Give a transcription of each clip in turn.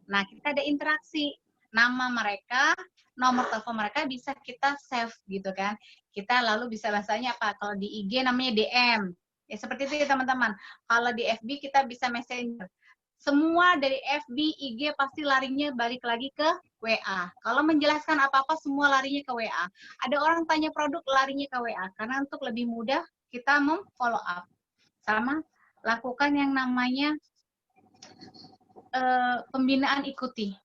Nah, kita ada interaksi. Nama mereka, nomor telepon mereka bisa kita save gitu kan. Kita lalu bisa bahasanya apa? Kalau di IG namanya DM. Ya seperti itu ya teman-teman. Kalau di FB kita bisa messenger. Semua dari FB, IG pasti larinya balik lagi ke WA. Kalau menjelaskan apa-apa semua larinya ke WA. Ada orang tanya produk larinya ke WA. Karena untuk lebih mudah kita follow up. Sama lakukan yang namanya pembinaan ikuti.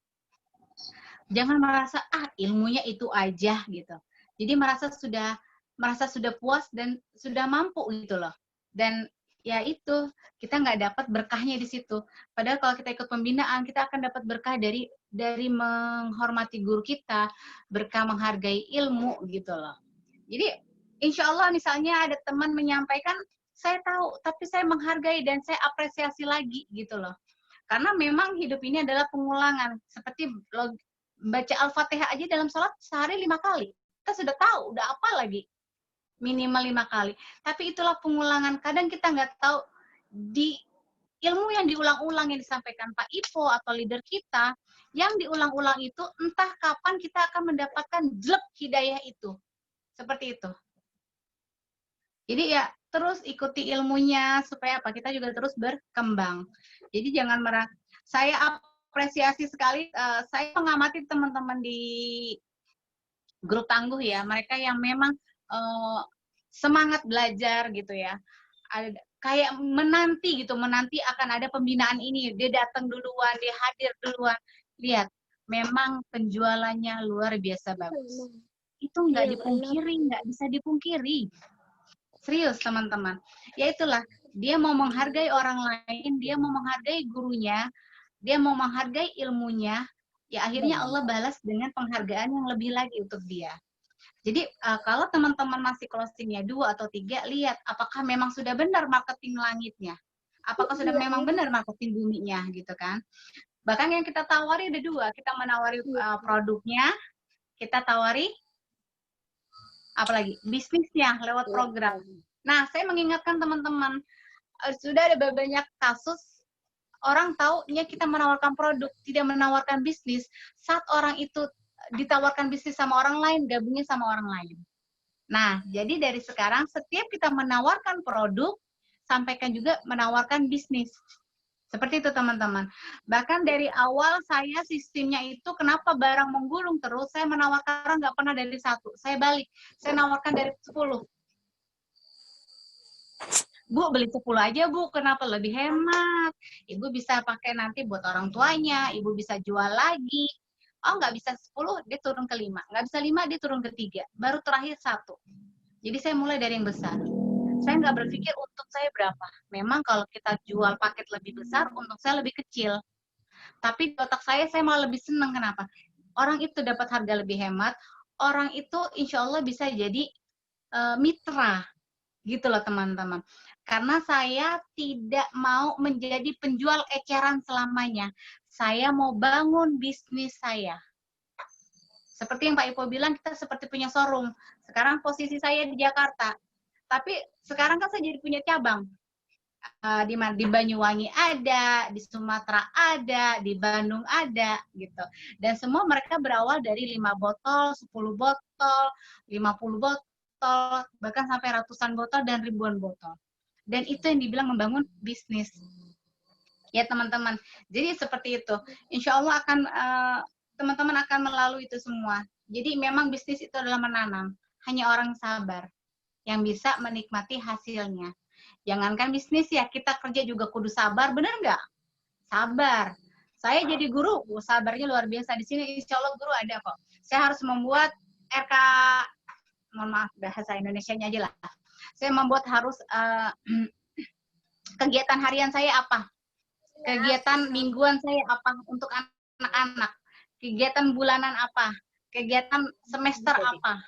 Jangan merasa ilmunya itu aja gitu. Jadi merasa sudah puas dan sudah mampu gitu loh. Dan ya itu kita nggak dapat berkahnya di situ. Padahal kalau kita ikut pembinaan kita akan dapat berkah dari menghormati guru kita, berkah menghargai ilmu gitu loh. Jadi insya Allah misalnya ada teman menyampaikan, saya tahu tapi saya menghargai dan saya apresiasi lagi gitu loh. Karena memang hidup ini adalah pengulangan. Seperti baca Al-Fatihah aja dalam sholat sehari 5 kali. Kita sudah tahu, udah apa lagi? Minimal 5 kali. Tapi itulah pengulangan. Kadang kita nggak tahu di ilmu yang diulang-ulang yang disampaikan Pak Ipo atau leader kita, yang diulang-ulang itu entah kapan kita akan mendapatkan jelek hidayah itu. Seperti itu. Jadi ya terus ikuti ilmunya supaya apa? Kita juga terus berkembang. Jadi jangan merasa. Saya apresiasi sekali. Saya mengamati teman-teman di grup tangguh ya. Mereka yang memang semangat belajar gitu ya. Kayak menanti akan ada pembinaan ini. Dia datang duluan, dia hadir duluan. Lihat, memang penjualannya luar biasa bagus. Itu nggak dipungkiri, nggak bisa dipungkiri. Serius teman-teman. Ya itulah, dia mau menghargai orang lain, dia mau menghargai gurunya, dia mau menghargai ilmunya, ya akhirnya Allah balas dengan penghargaan yang lebih lagi untuk dia. Jadi kalau teman-teman masih closingnya 2 atau 3, lihat apakah memang sudah benar marketing langitnya. Apakah sudah memang benar marketing buminya gitu kan. Bahkan yang kita tawari ada 2, kita menawari produknya, kita tawari apalagi bisnisnya lewat program. Nah, saya mengingatkan teman-teman, sudah ada banyak kasus orang taunya kita menawarkan produk, tidak menawarkan bisnis. Saat orang itu ditawarkan bisnis sama orang lain, gabungnya sama orang lain. Nah, jadi dari sekarang setiap kita menawarkan produk, sampaikan juga menawarkan bisnis. Seperti itu teman-teman. Bahkan dari awal saya sistemnya itu kenapa barang menggulung terus, saya menawarkan nggak pernah dari 1. Saya balik, saya nawarkan dari 10. Bu, beli 10 aja Bu, kenapa lebih hemat? Ibu bisa pakai nanti buat orang tuanya, ibu bisa jual lagi. Oh, nggak bisa 10, dia turun ke 5. Nggak bisa 5, dia turun ke 3. Baru terakhir 1. Jadi saya mulai dari yang besar. Saya nggak berpikir untung saya berapa. Memang kalau kita jual paket lebih besar, untung saya lebih kecil. Tapi di otak saya malah lebih senang. Kenapa? Orang itu dapat harga lebih hemat, orang itu insya Allah bisa jadi mitra. Gitu loh teman-teman. Karena saya tidak mau menjadi penjual eceran selamanya. Saya mau bangun bisnis saya. Seperti yang Pak Ipo bilang, kita seperti punya showroom. Sekarang posisi saya di Jakarta. Tapi sekarang kan saya jadi punya cabang. Di Banyuwangi ada, di Sumatera ada, di Bandung ada, gitu. Dan semua mereka berawal dari 5 botol, 10 botol, 50 botol, bahkan sampai ratusan botol dan ribuan botol. Dan itu yang dibilang membangun bisnis. Ya teman-teman, jadi seperti itu. Insya Allah teman-teman akan melalui itu semua. Jadi memang bisnis itu adalah menanam. Hanya orang sabar yang bisa menikmati hasilnya. Jangankan bisnis ya, kita kerja juga kudu sabar, bener nggak? Sabar. Saya jadi guru, sabarnya luar biasa. Di sini insya Allah guru ada kok. Saya harus membuat RK, mohon maaf bahasa Indonesianya aja lah. Saya membuat harus kegiatan harian saya apa? Kegiatan mingguan saya apa untuk anak-anak? Kegiatan bulanan apa? Kegiatan semester apa?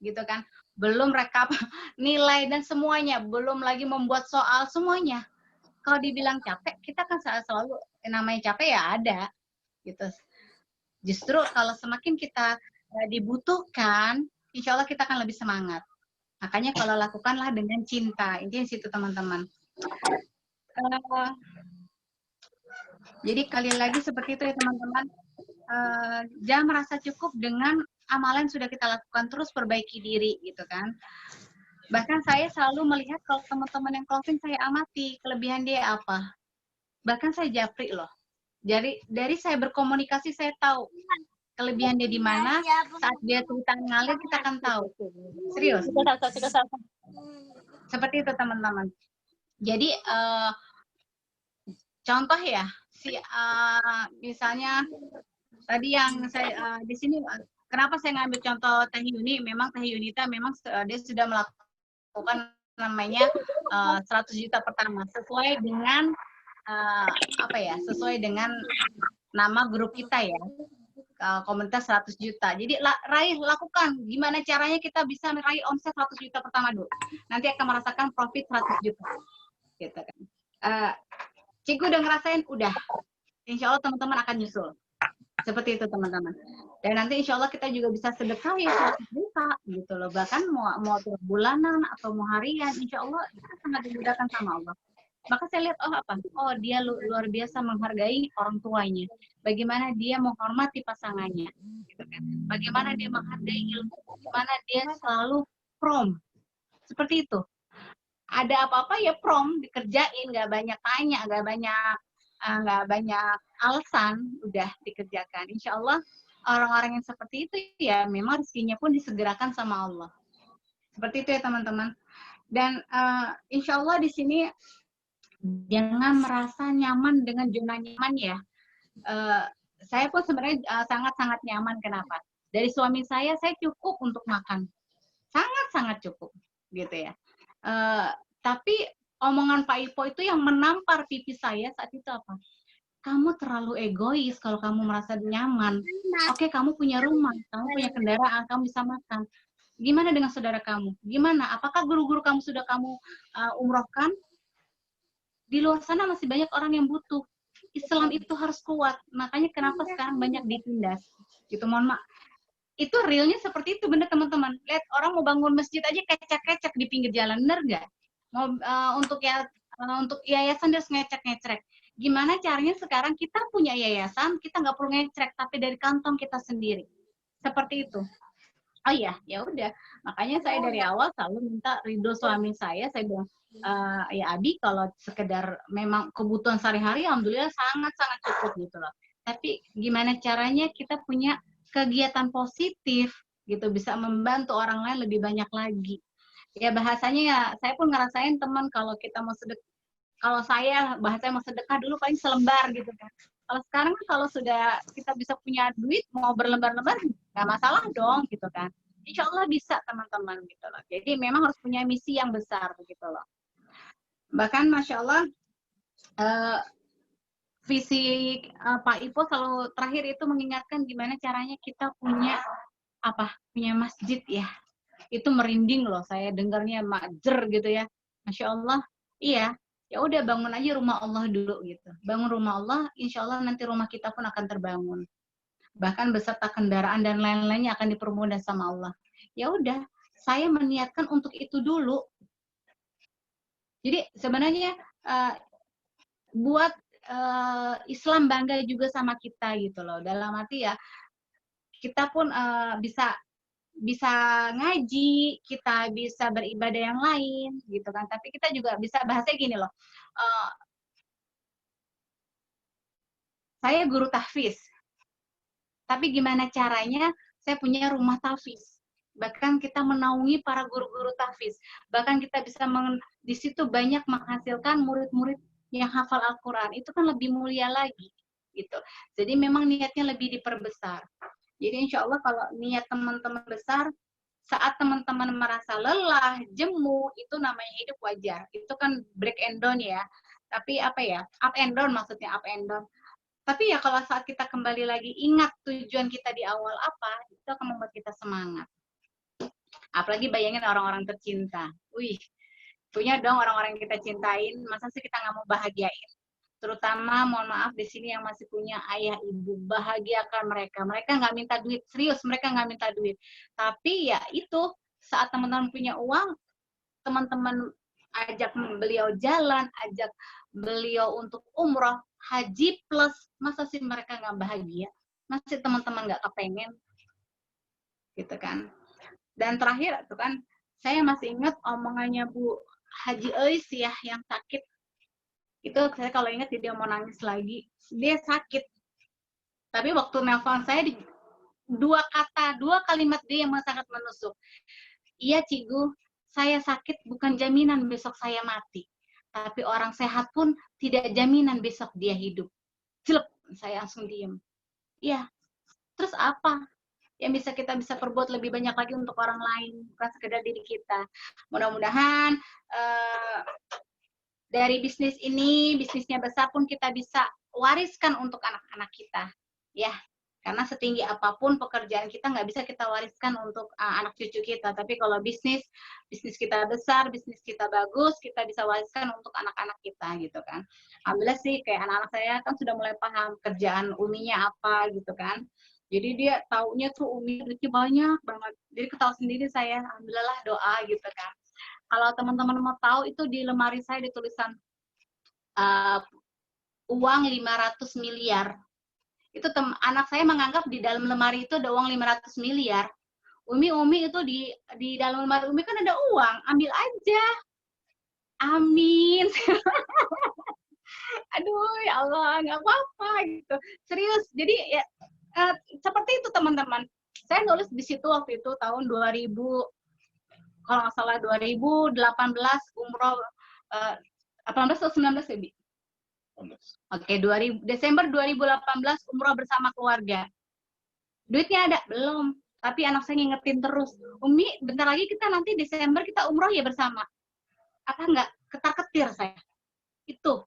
Gitu kan? Belum rekap nilai dan semuanya, belum lagi membuat soal semuanya. Kalau dibilang capek, kita kan selalu namanya capek ya ada gitu. Justru kalau semakin kita dibutuhkan, insya Allah kita akan lebih semangat. Makanya kalau lakukanlah dengan cinta, intinya situ teman-teman. Jadi kali lagi seperti itu ya teman-teman. Jangan merasa cukup dengan amalan sudah kita lakukan, terus perbaiki diri gitu kan. Bahkan saya selalu melihat kalau teman-teman yang closing saya amati kelebihan dia apa. Bahkan saya japri loh. Dari saya berkomunikasi saya tahu kelebihan dia di mana. Saat dia cerita ngalir kita akan tahu. Serius. Seperti itu teman-teman. Jadi contoh ya, misalnya tadi yang saya di sini kenapa saya ngambil contoh Teh Yuni, memang Teh Yunita memang dia sudah melakukan namanya 100 juta pertama sesuai dengan apa ya, sesuai dengan nama grup kita ya, komunitas 100 juta. Jadi lakukan gimana caranya kita bisa meraih omset 100 juta pertama dulu. Nanti akan merasakan profit 100 juta. Gitu kan. Cikgu udah ngerasain, udah. Insya Allah teman-teman akan nyusul. Seperti itu teman-teman. Dan nanti insya Allah kita juga bisa sedekah ya 100 juta gitu loh. Bahkan mau bulanan atau mau harian, insya Allah kita sangat dimudahkan sama Allah. Maka saya lihat, oh apa? Oh dia luar biasa menghargai orang tuanya. Bagaimana dia menghormati pasangannya. Gitu kan. Bagaimana dia menghargai ilmu. Bagaimana dia selalu prom. Seperti itu. Ada apa-apa ya prom, dikerjain, nggak banyak tanya, nggak banyak alasan, udah dikerjakan. Insya Allah orang-orang yang seperti itu ya memang rezekinya pun disegerakan sama Allah. Seperti itu ya teman-teman. Dan insya Allah di sini jangan merasa nyaman dengan zona nyaman ya. Saya pun sebenarnya sangat-sangat nyaman. Kenapa? Dari suami saya cukup untuk makan. Sangat-sangat cukup. Gitu ya. Tapi omongan Pak Ipo itu yang menampar pipi saya saat itu apa? Kamu terlalu egois kalau kamu merasa nyaman. Oke, kamu punya rumah, kamu punya kendaraan, kamu bisa makan. Gimana dengan saudara kamu? Gimana? Apakah guru-guru kamu sudah kamu umrohkan? Di luar sana masih banyak orang yang butuh. Islam itu harus kuat. Makanya kenapa sekarang banyak ditindas. Gitu, mohon maaf. Itu realnya seperti itu, bener teman-teman. Lihat orang mau bangun masjid aja kecek-kecek di pinggir jalan, bener nggak? Mau untuk yayasan dia harus ngecek-ngecek. Gimana caranya sekarang kita punya yayasan, kita nggak perlu ngecek, tapi dari kantong kita sendiri. Seperti itu. Oh iya, ya udah. Makanya saya dari awal selalu minta ridho suami saya bilang, ya Abi kalau sekedar memang kebutuhan sehari-hari, alhamdulillah sangat-sangat cukup gitu loh. Tapi gimana caranya kita punya kegiatan positif gitu, bisa membantu orang lain lebih banyak lagi. Ya bahasanya ya, saya pun ngerasain teman kalau kita mau sedekah, kalau saya bahasanya mau sedekah dulu paling selembar gitu kan. Kalau sekarang kan kalau sudah kita bisa punya duit mau berlembar-lembar nggak masalah dong gitu kan. Insya Allah bisa teman-teman gitu loh. Jadi memang harus punya misi yang besar gitu loh. Bahkan Masya Allah visi Pak Ipo selalu terakhir itu mengingatkan gimana caranya kita punya punya masjid ya. Itu merinding loh saya dengarnya majer gitu ya. Masya Allah, iya. Ya udah bangun aja rumah Allah dulu gitu. Bangun rumah Allah, insya Allah nanti rumah kita pun akan terbangun. Bahkan beserta kendaraan dan lain-lainnya akan dipermudah sama Allah. Ya udah, saya meniatkan untuk itu dulu. Jadi sebenarnya buat Islam bangga juga sama kita gitu loh. Dalam arti ya kita pun bisa ngaji, kita bisa beribadah yang lain gitu kan. Tapi kita juga bisa bahasanya gini loh. Saya guru tahfiz. Tapi gimana caranya saya punya rumah tahfiz. Bahkan kita menaungi para guru-guru tahfiz. Bahkan kita bisa di situ banyak menghasilkan murid-murid yang hafal Al-Quran. Itu kan lebih mulia lagi. Gitu. Jadi memang niatnya lebih diperbesar. Jadi insya Allah kalau niat teman-teman besar, saat teman-teman merasa lelah, jemu, itu namanya hidup wajar. Itu kan break and down ya. Tapi apa ya, up and down maksudnya, up and down. Tapi ya kalau saat kita kembali lagi ingat tujuan kita di awal apa, itu akan membuat kita semangat. Apalagi bayangin orang-orang tercinta. Wih, punya dong orang-orang yang kita cintain, masa sih kita nggak mau bahagiain? Terutama mohon maaf di sini yang masih punya ayah ibu, bahagiakan mereka. Mereka nggak minta duit, serius mereka nggak minta duit. Tapi ya itu saat teman-teman punya uang, teman-teman ajak beliau jalan, ajak beliau untuk umroh, haji plus, masa sih mereka nggak bahagia? Masih teman-teman nggak kepengen? Gitu kan. Dan terakhir itu kan, saya masih ingat omongannya Bu Haji Eis ya, yang sakit. Itu saya kalau ingat dia mau nangis lagi. Dia sakit. Tapi waktu nelpon saya, dua kalimat dia yang sangat menusuk. Iya Cigu, saya sakit bukan jaminan besok saya mati. Tapi orang sehat pun tidak jaminan besok dia hidup. Celep, saya langsung diem. Iya, terus apa yang kita bisa perbuat lebih banyak lagi untuk orang lain, bukan sekedar diri kita. Mudah-mudahan dari bisnis ini, bisnisnya besar pun kita bisa wariskan untuk anak-anak kita. Ya, karena setinggi apapun pekerjaan kita nggak bisa kita wariskan untuk anak cucu kita. Tapi kalau bisnis kita besar, bisnis kita bagus, kita bisa wariskan untuk anak-anak kita gitu kan. Alhamdulillah sih kayak anak-anak saya kan sudah mulai paham kerjaan Uminya apa gitu kan. Jadi dia taunya tuh Umi duitnya banyak banget. Jadi ketahui sendiri saya, alhamdulillah doa gitu kan. Kalau teman-teman mau tahu, itu di lemari saya ditulisan uang 500 miliar. Itu anak saya menganggap di dalam lemari itu ada uang 500 miliar. Umi itu di dalam lemari Umi kan ada uang, ambil aja. Amin. Aduh ya Allah, nggak apa-apa gitu. Serius. Jadi ya seperti itu teman-teman. Saya nulis di situ waktu itu tahun 2000, kalau nggak salah 2018 umroh 18 atau 19 ya, Bi? Oke, Desember 2018 umroh bersama keluarga. Duitnya ada? Belum. Tapi anak saya ngingetin terus, Umi, bentar lagi kita nanti Desember kita umroh ya bersama. Apa enggak? Ketar-ketir saya. Itu.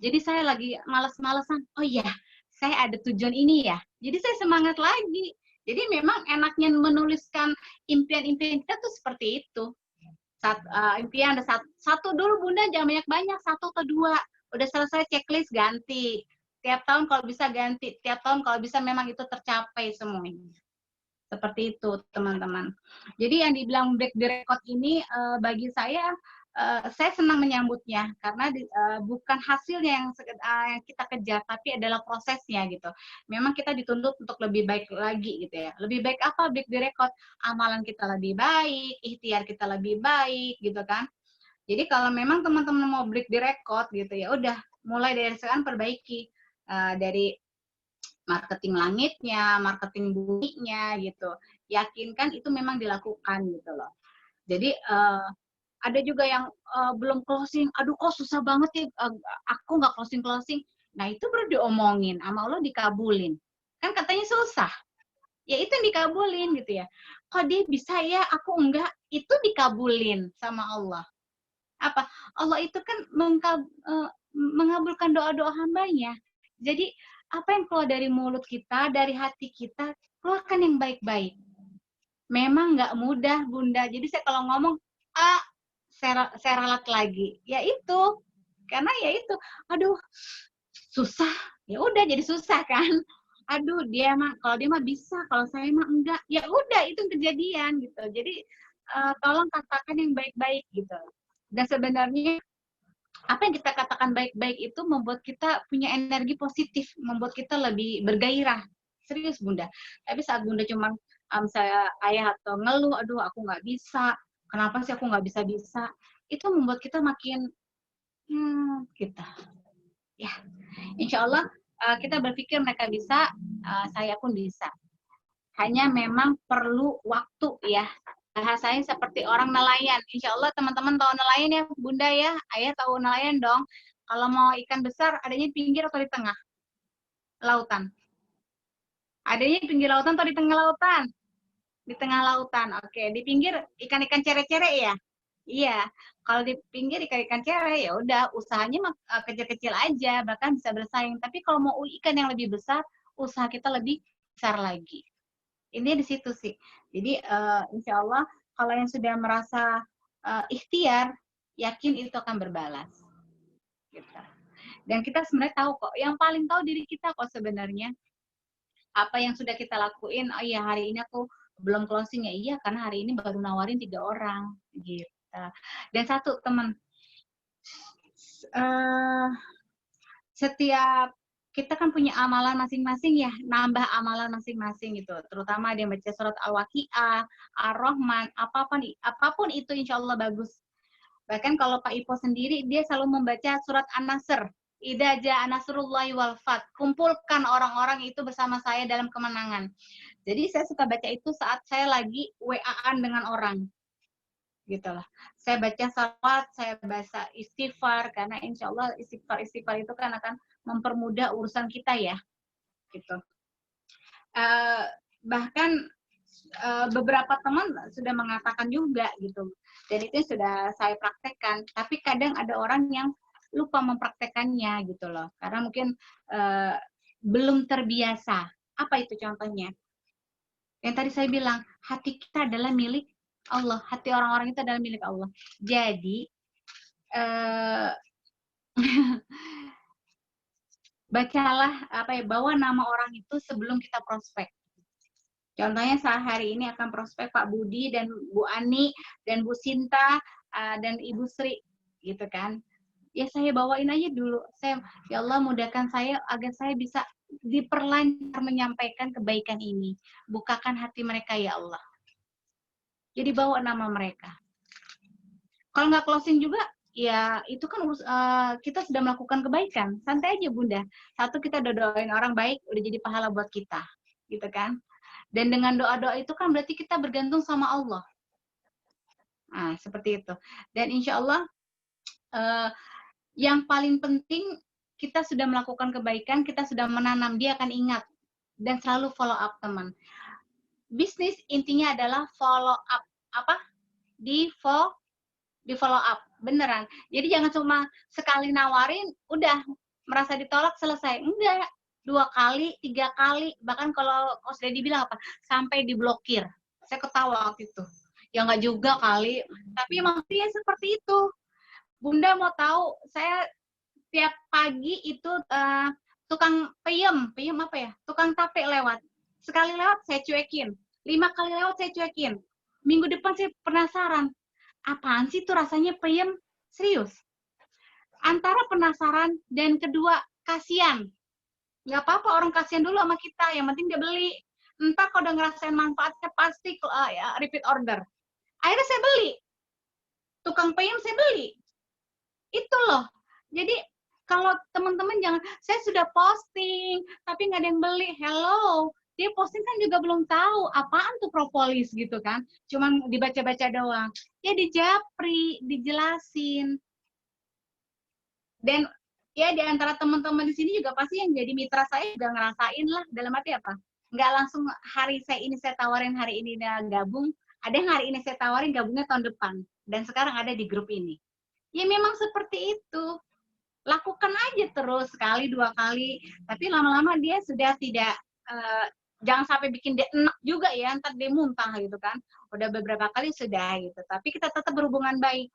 Jadi saya lagi malas-malesan, oh iya, saya ada tujuan ini ya. Jadi saya semangat lagi. Jadi memang enaknya menuliskan impian-impian kita tuh seperti itu. Impian ada satu dulu Bunda, jangan banyak-banyak, satu atau dua. Udah selesai checklist ganti. Tiap tahun kalau bisa ganti, tiap tahun kalau bisa memang itu tercapai semuanya. Seperti itu teman-teman. Jadi yang dibilang break the record ini bagi saya senang menyambutnya karena bukan hasilnya yang kita kejar, tapi adalah prosesnya gitu. Memang kita dituntut untuk lebih baik lagi gitu ya. Lebih baik apa? Break the record, amalan kita lebih baik, ikhtiar kita lebih baik gitu kan. Jadi kalau memang teman-teman mau break the record gitu ya, udah mulai dari sekarang perbaiki dari marketing langitnya, marketing buminya gitu. Yakinkan itu memang dilakukan gitu loh. Jadi ada juga yang belum closing, aduh kok susah banget ya, aku nggak closing. Nah itu baru diomongin, sama Allah dikabulin. Kan katanya susah, ya itu yang dikabulin gitu ya. Kok dia bisa ya, aku enggak, itu dikabulin sama Allah. Apa? Allah itu kan mengabulkan doa-doa hambanya. Jadi apa yang keluar dari mulut kita, dari hati kita, keluarkan yang baik-baik. Memang nggak mudah, Bunda. Jadi saya kalau ngomong, saya ralat lagi. Ya itu, karena ya itu, aduh, susah. Ya udah jadi susah kan. Aduh, kalau dia mah bisa, kalau saya mah enggak. Ya udah, itu kejadian gitu. Jadi tolong katakan yang baik-baik gitu. Dan sebenarnya apa yang kita katakan baik-baik itu membuat kita punya energi positif, membuat kita lebih bergairah. Serius Bunda. Tapi saat Bunda cuma saya ayah atau ngeluh, aduh aku nggak bisa, kenapa sih aku nggak bisa, itu membuat kita makin kita. Ya, insya Allah kita berpikir mereka bisa, saya pun bisa. Hanya memang perlu waktu ya. Bahasanya seperti orang nelayan. Insya Allah teman-teman tahu nelayan ya Bunda ya. Ayah tahu nelayan dong. Kalau mau ikan besar adanya di pinggir atau di tengah lautan? Adanya di pinggir lautan atau di tengah lautan? Di tengah lautan. Oke, di pinggir ikan-ikan cere-cere ya? Iya. Kalau di pinggir ikan-ikan cere ya udah usahanya kecil-kecil aja, bahkan bisa bersaing. Tapi kalau mau ikan yang lebih besar, usaha kita lebih besar lagi. Ini di situ sih. Jadi insya Allah kalau yang sudah merasa ikhtiar, yakin itu akan berbalas. Gitu. Dan kita sebenarnya tahu kok, yang paling tahu diri kita kok sebenarnya. Apa yang sudah kita lakuin, oh iya hari ini aku belum closing ya, iya karena hari ini baru nawarin 3 orang. Gitu. Dan satu teman, setiap kita kan punya amalan masing-masing ya, nambah amalan masing-masing gitu. Terutama ada yang baca surat Al-Waqiah, Ar-Rahman, apapun itu insya Allah bagus. Bahkan kalau Pak Ipo sendiri, dia selalu membaca surat An-Nasr. Idza jaa nasrullahi wal fath. Kumpulkan orang-orang itu bersama saya dalam kemenangan. Jadi saya suka baca itu saat saya lagi WA-an dengan orang. Gitu lah. Saya baca salawat, saya baca istighfar, karena insya Allah istighfar itu kan akan mempermudah urusan kita ya. Gitu. Bahkan beberapa teman sudah mengatakan juga gitu, dan itu sudah saya praktekkan. Tapi kadang ada orang yang lupa mempraktekannya gitu loh, karena mungkin belum terbiasa. Apa itu contohnya? Yang tadi saya bilang, hati kita adalah milik Allah, hati orang-orang itu adalah milik Allah. Jadi bacalah bawa nama orang itu sebelum kita prospek. Contohnya saat hari ini akan prospek Pak Budi dan Bu Ani dan Bu Sinta dan Ibu Sri gitu kan. Ya saya bawain aja dulu. Ya Allah mudahkan saya agar saya bisa diperlancar menyampaikan kebaikan ini. Bukakan hati mereka ya Allah. Jadi bawa nama mereka. Kalau nggak closing juga, ya itu kan kita sudah melakukan kebaikan. Santai aja Bunda. Satu, kita doain orang baik, udah jadi pahala buat kita. Gitu kan. Dan dengan doa-doa itu kan berarti kita bergantung sama Allah. Nah, seperti itu. Dan insya Allah yang paling penting kita sudah melakukan kebaikan, kita sudah menanam, dia akan ingat. Dan selalu follow up teman. Bisnis intinya adalah follow up. Apa? Di follow up. Beneran. Jadi jangan cuma sekali nawarin, udah merasa ditolak selesai. Enggak. 2 kali, 3 kali, bahkan kalau Coach Dedi bilang apa, sampai diblokir. Saya ketawa waktu itu. Ya nggak juga kali, tapi emang dia seperti itu. Bunda mau tahu, saya tiap pagi itu tukang peyem apa ya? Tukang tape lewat. Sekali lewat saya cuekin, 5 kali lewat saya cuekin. Minggu depan saya penasaran, apaan sih tuh rasanya peyem? Serius. Antara penasaran dan kedua kasihan. Nggak apa-apa orang kasihan dulu sama kita, yang penting dia beli. Entah kalau udah ngerasain manfaatnya pasti ya, repeat order. Akhirnya saya beli. Tukang peyem saya beli. Itu loh. Jadi kalau teman-teman jangan, saya sudah posting, tapi nggak ada yang beli. Hello, dia posting kan juga belum tahu apaan tuh propolis gitu kan. Cuman dibaca-baca doang. Ya dijapri, dijelasin. Dan ya di antara teman-teman di sini juga pasti yang jadi mitra saya juga ngerasain lah, dalam arti apa? Nggak langsung hari saya tawarin hari ini dia gabung, ada yang hari ini saya tawarin gabungnya tahun depan, dan sekarang ada di grup ini. Ya memang seperti itu. Lakukan aja terus, sekali, 2 kali, tapi lama-lama dia sudah tidak, jangan sampai bikin dia enak juga ya, ntar dia muntah gitu kan. Udah beberapa kali sudah gitu, tapi kita tetap berhubungan baik.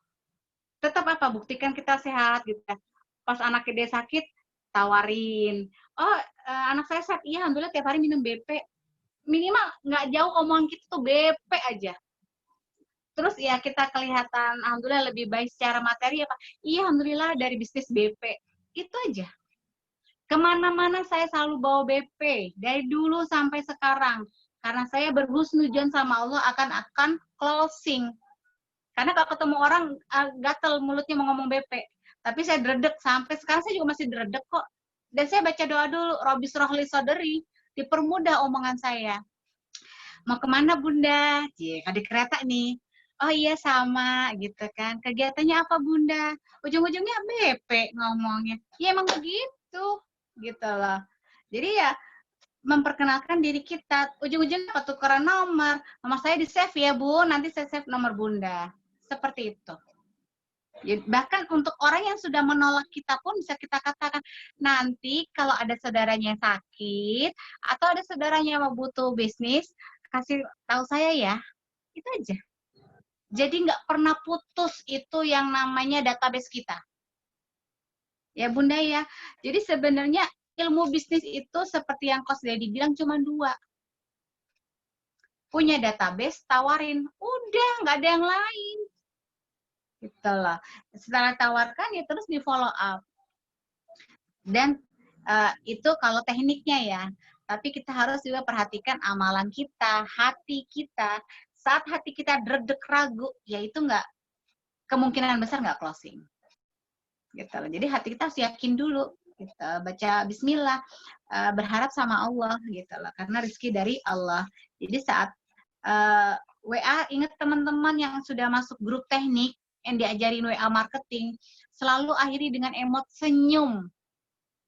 Tetap apa, buktikan kita sehat gitu kan. Pas anaknya dia sakit, tawarin, oh anak saya sehat, iya alhamdulillah tiap hari minum BP. Minimal nggak jauh omongan kita tuh BP aja. Terus ya kita kelihatan alhamdulillah lebih baik secara materi apa? Iya alhamdulillah dari bisnis BP. Itu aja. Kemana-mana saya selalu bawa BP. Dari dulu sampai sekarang. Karena saya berhusnudzon sama Allah akan closing. Karena kalau ketemu orang gatel mulutnya mau ngomong BP. Tapi saya dredeg, sampai sekarang saya juga masih dredeg kok. Dan saya baca doa dulu, Robbi Srohli Soderi, dipermudah omongan saya. Mau kemana Bunda? Jika di kereta nih. Oh iya sama gitu kan. Kegiatannya apa Bunda? Ujung-ujungnya BP ngomongnya. Ya emang begitu gitu loh. Jadi ya memperkenalkan diri kita. Ujung-ujungnya apa, tukeran nomor. Nomor saya di save ya Bu, nanti saya save nomor Bunda. Seperti itu. Bahkan untuk orang yang sudah menolak kita pun bisa kita katakan, nanti kalau ada saudaranya yang sakit atau ada saudaranya yang butuh bisnis, kasih tahu saya ya. Itu aja. Jadi nggak pernah putus itu yang namanya database kita. Ya Bunda ya. Jadi sebenarnya ilmu bisnis itu seperti yang Coach Dedi bilang cuma 2. Punya database, tawarin. Udah, nggak ada yang lain. Gitu loh. Setelah tawarkan ya terus di follow up. Dan itu kalau tekniknya ya. Tapi kita harus juga perhatikan amalan kita, hati kita. Saat hati kita dredeg ragu, ya itu kemungkinan besar nggak closing. Gitu loh. Jadi hati kita harus yakin dulu. Gitu. Baca Bismillah, berharap sama Allah gitu loh. Karena rezeki dari Allah. Jadi saat WA, ingat teman-teman yang sudah masuk grup teknik yang diajarin WA marketing, selalu akhiri dengan emot senyum.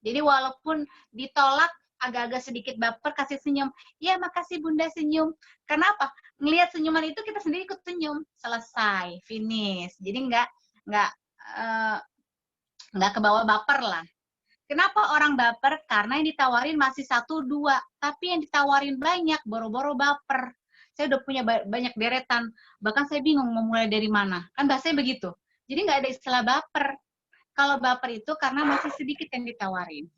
Jadi walaupun ditolak agak-agak sedikit baper, kasih senyum. Ya makasih Bunda senyum. Kenapa? Ngelihat senyuman itu kita sendiri ikut senyum. Selesai, finish. Jadi nggak kebawa baper lah. Kenapa orang baper? Karena yang ditawarin masih 1, 2. Tapi yang ditawarin banyak, boro-boro baper. Saya udah punya banyak deretan. Bahkan saya bingung mau mulai dari mana. Kan bahasanya begitu. Jadi nggak ada istilah baper. Kalau baper itu karena masih sedikit yang ditawarin.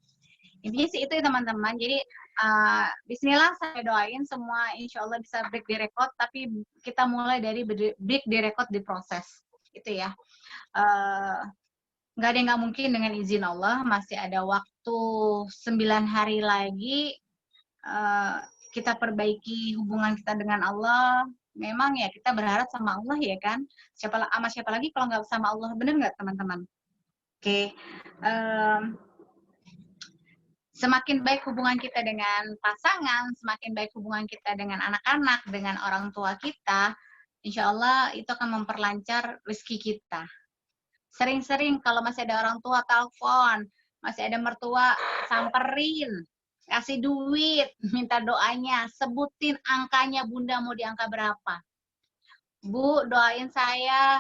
Intinya sih itu ya teman-teman. Jadi Bismillah saya doain semua insya Allah bisa break the record. Tapi kita mulai dari break the record di proses. Itu ya. Nggak ada yang nggak mungkin dengan izin Allah. Masih ada waktu 9 hari lagi. Kita perbaiki hubungan kita dengan Allah. Memang ya kita berharap sama Allah ya kan. Siapa lagi kalau nggak sama Allah. Bener nggak teman-teman? Oke. Semakin baik hubungan kita dengan pasangan, semakin baik hubungan kita dengan anak-anak, dengan orang tua kita, insya Allah itu akan memperlancar rezeki kita. Sering-sering kalau masih ada orang tua telepon, masih ada mertua samperin, kasih duit, minta doanya, sebutin angkanya Bunda mau di angka berapa. Bu, doain saya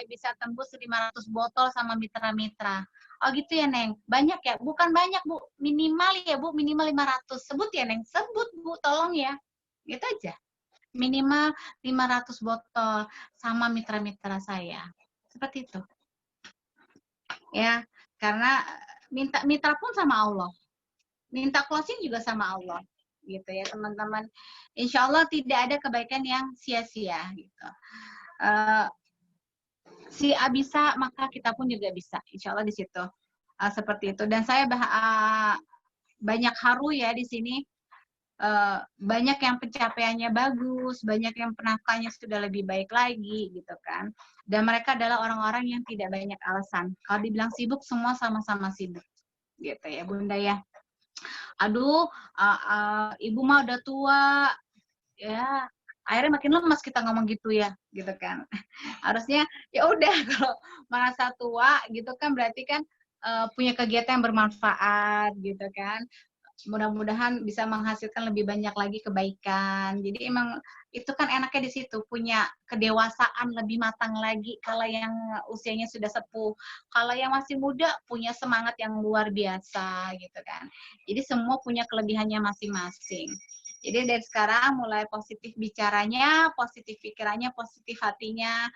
bisa tembus 500 botol sama mitra-mitra. Oh gitu ya, Neng. Banyak ya? Bukan banyak, Bu. Minimal ya, Bu. Minimal 500. Sebut ya, Neng. Sebut, Bu. Tolong ya. Gitu aja. Minimal 500 botol sama mitra-mitra saya. Seperti itu. Ya, karena mitra pun sama Allah. Minta closing juga sama Allah. Gitu ya, teman-teman. Insya Allah tidak ada kebaikan yang sia-sia gitu. Si A bisa, maka kita pun juga bisa. Insya Allah di situ. Seperti itu. Dan saya banyak haru ya di sini. Banyak yang pencapaiannya bagus, banyak yang penafkahnya sudah lebih baik lagi gitu kan. Dan mereka adalah orang-orang yang tidak banyak alasan. Kalau dibilang sibuk, semua sama-sama sibuk. Gitu ya Bunda ya. Aduh, ibu mah udah tua. Ya, akhirnya makin lemas kita ngomong gitu ya, gitu kan. Harusnya ya udah kalau merasa tua gitu kan berarti kan punya kegiatan yang bermanfaat gitu kan. Mudah-mudahan bisa menghasilkan lebih banyak lagi kebaikan. Jadi emang itu kan enaknya di situ, punya kedewasaan lebih matang lagi kalau yang usianya sudah sepuh. Kalau yang masih muda punya semangat yang luar biasa gitu kan. Jadi semua punya kelebihannya masing-masing. Jadi dari sekarang mulai positif bicaranya, positif pikirannya, positif hatinya,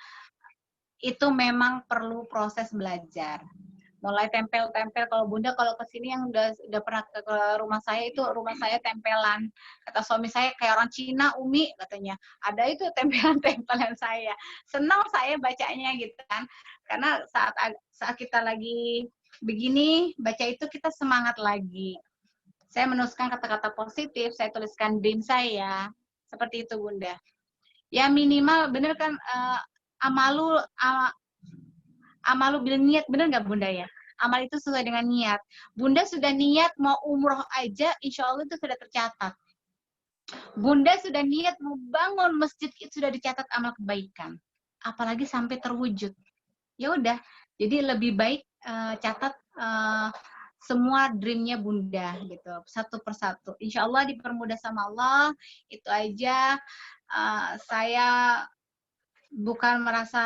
itu memang perlu proses belajar. Mulai tempel-tempel, kalau Bunda kalau ke sini yang udah pernah ke rumah saya, itu rumah saya tempelan. Kata suami saya kayak orang Cina, Umi katanya. Ada itu tempelan-tempelan saya. Senang saya bacanya gitu kan. Karena saat kita lagi begini, baca itu kita semangat lagi. Saya menuliskan kata-kata positif, saya tuliskan dream saya. Seperti itu Bunda. Ya minimal bener kan amalu bil niat, bener nggak Bunda ya? Amal itu sesuai dengan niat. Bunda sudah niat mau umroh aja, insya Allah itu sudah tercatat. Bunda sudah niat mau bangun masjid, itu sudah dicatat amal kebaikan. Apalagi sampai terwujud. Ya udah, jadi lebih baik catat semua dreamnya Bunda gitu, satu persatu. Insya Allah dipermudah sama Allah. Itu aja. Saya bukan merasa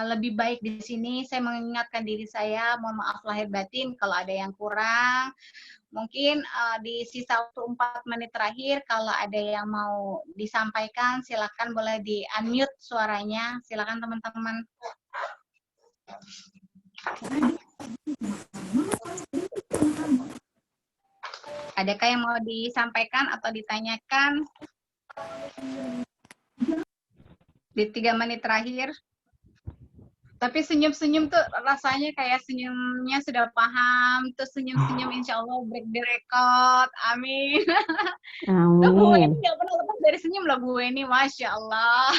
lebih baik di sini, saya mengingatkan diri saya, mohon maaf lahir batin kalau ada yang kurang. Mungkin di sisa waktu 4 menit terakhir, kalau ada yang mau disampaikan, silakan boleh di-unmute suaranya. Silakan teman-teman. Adakah yang mau disampaikan atau ditanyakan? Di 3 menit terakhir. Tapi senyum-senyum tuh rasanya kayak senyumnya sudah paham, terus senyum-senyum insya Allah break the record, amin. Tuh Bu Weni Amin. nggak pernah lepas dari senyum loh Bu Weni, Masya Allah.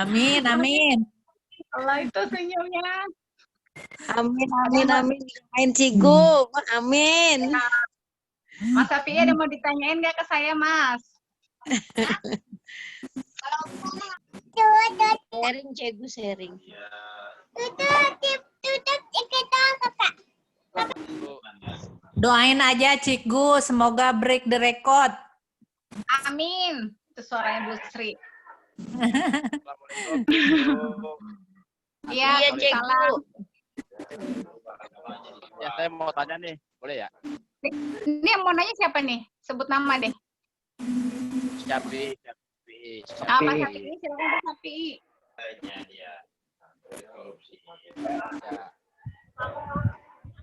Amin, amin. Allah itu senyumnya. Amin, amin, amin. Main Cigu, amin. Mas Safi ada mau ditanyain nggak ke saya Mas? Sharing, Cigu, sharing. Doain aja Cikgu, semoga break the record. Amin. Itu suaranya Bu Sri. Iya, Iya, Cikgu. salam. Ya, saya mau tanya nih, boleh ya? Ini yang mau nanya siapa nih? Sebut nama deh. Syafi. Pak Safi, silakan Pak Safi. Ya.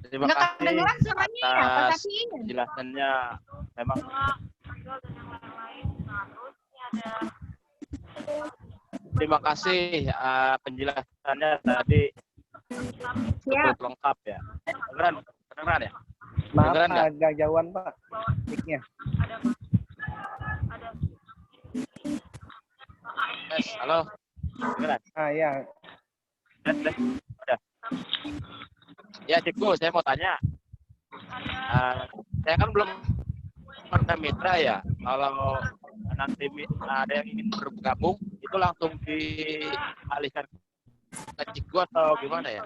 Terima Nggak kasih kedengeran suaranya ya, Pak atas Safi. penjelasannya. Memang terima kasih penjelasannya tadi Siap. cukup lengkap ya. Kedengeran ya? Maaf, Kedengeran nggak? agak jauhan Pak, mic-nya. Yes, halo. Kedengeran? Ya. Udah. Ya, Cikgu, saya mau tanya. Saya kan belum pernah mitra ya. Kalau nanti ada yang ingin bergabung, itu langsung dialihkan ke Cikgu atau gimana ya?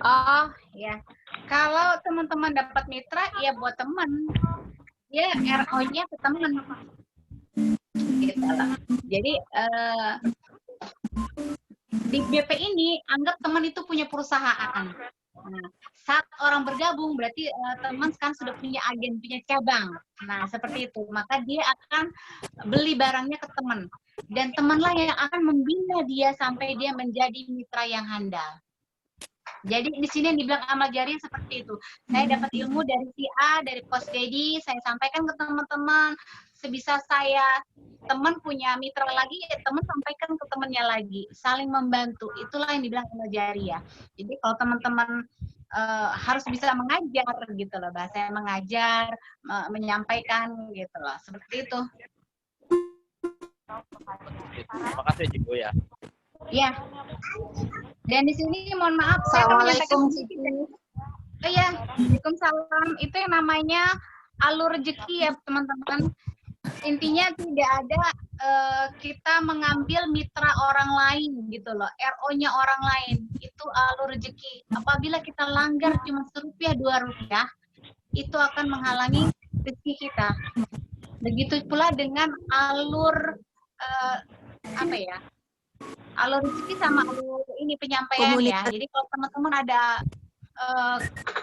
Oh, ya. Kalau teman-teman dapat mitra, ya buat teman. Ya, RO-nya ke teman. Gitu lah. Jadi, di BP ini, anggap teman itu punya perusahaan. Nah, saat orang bergabung, berarti teman sekarang sudah punya agen, punya cabang. Nah, seperti itu. Maka dia akan beli barangnya ke teman. Dan temanlah yang akan membina dia sampai dia menjadi mitra yang handal. Jadi di sini yang dibilang amal jariah seperti itu. Saya dapat ilmu dari si A, dari Coach Dedi, saya sampaikan ke teman-teman. Sebisa saya, teman punya mitra lagi, ya teman sampaikan ke temannya lagi. Saling membantu. Itulah yang dibilang amal jariah. Jadi kalau teman-teman harus bisa mengajar gitu loh, bahasa mengajar, menyampaikan gitu loh. Seperti itu. Terima kasih, Cikgu ya. Iya. Dan di sini mohon maaf saya akan menyampaikan sedikit. Oh iya, Waalaikumsalam. Itu yang namanya alur rezeki ya teman-teman. Intinya tidak ada kita mengambil mitra orang lain gitu loh. RO-nya orang lain. Itu alur rezeki. Apabila kita langgar cuma Rp1, Rp2, itu akan menghalangi rezeki kita. Begitu pula dengan alur apa ya? Alur rezeki sama alur ini penyampaian ya. Jadi kalau teman-teman ada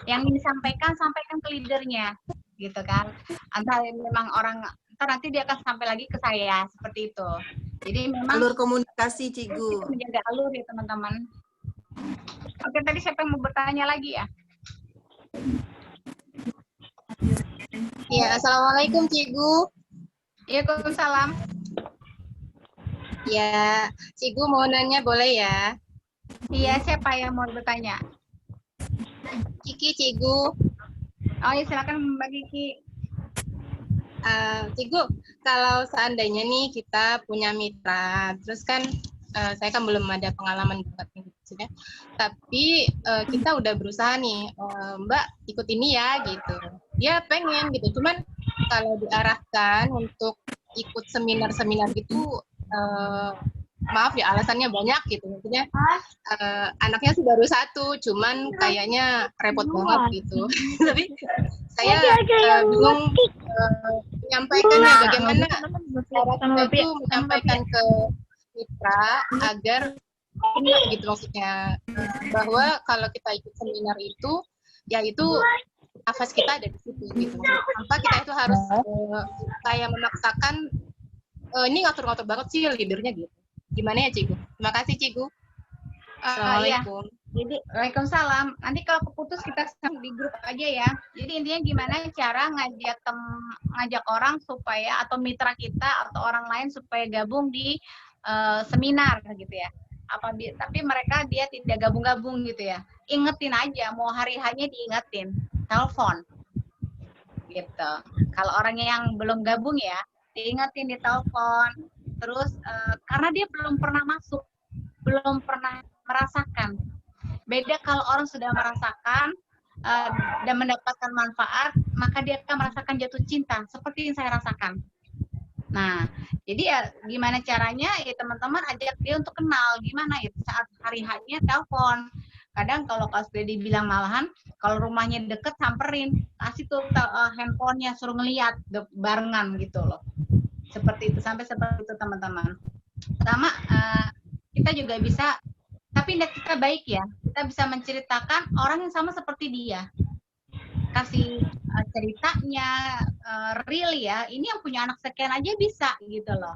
yang ingin disampaikan, sampaikan ke leadernya, gitu kan. Antara memang orang, ntar nanti dia akan sampai lagi ke saya, seperti itu. Jadi memang alur komunikasi, Cikgu. kita menjaga alur ya teman-teman. Oke, tadi siapa yang mau bertanya lagi ya? Ya, Assalamualaikum, Cikgu. Waalaikumsalam. Ya, Cikgu mau nanya boleh ya? Iya, siapa yang mau bertanya? Kiki, Cikgu. Oh ya, silakan Mbak Kiki. Cikgu, kalau seandainya nih kita punya mitra, terus kan saya kan belum ada pengalaman buat maksudnya, tapi kita udah berusaha nih, Mbak ikut ini ya gitu. Dia pengen gitu, cuman kalau diarahkan untuk ikut seminar-seminar gitu, maaf ya alasannya banyak gitu, maksudnya anaknya sih baru 1, cuman kayaknya repot banget gitu. Tapi saya bingung menyampaikannya bagaimana cara kita itu menyampaikan ke mitra agar ingat gitu, maksudnya bahwa kalau kita ikut seminar itu ya itu nafas kita ada di situ gitu, tanpa kita itu harus kayak memaksakan ini ngatur-ngatur banget sih leadernya gitu. Gimana ya, Cikgu? Terima kasih, Cikgu. Assalamualaikum. Jadi, Waalaikumsalam. Nanti kalau keputus kita di grup aja ya. Jadi intinya gimana cara ngajak orang supaya, atau mitra kita atau orang lain supaya gabung di seminar gitu ya. tapi mereka dia tidak gabung-gabung gitu ya. Ingetin aja, mau hari hanya diingetin, telepon gitu. Kalau orangnya yang belum gabung ya, diingetin di telepon. Terus karena dia belum pernah masuk, belum pernah merasakan. Beda kalau orang sudah merasakan dan mendapatkan manfaat, maka dia akan merasakan jatuh cinta seperti yang saya rasakan. Nah, jadi ya gimana caranya ya teman-teman ajak dia untuk kenal gimana ya saat hari hanya telepon. Kadang kalau sudah dibilang malahan, kalau rumahnya deket samperin, kasih tuh handphonenya suruh ngeliat barengan gitu loh. Seperti itu, sampai seperti itu teman-teman. Pertama kita juga bisa, tapi kita baik ya, kita bisa menceritakan orang yang sama seperti dia. Kasih ceritanya real ya, ini yang punya anak sekian aja bisa gitu loh.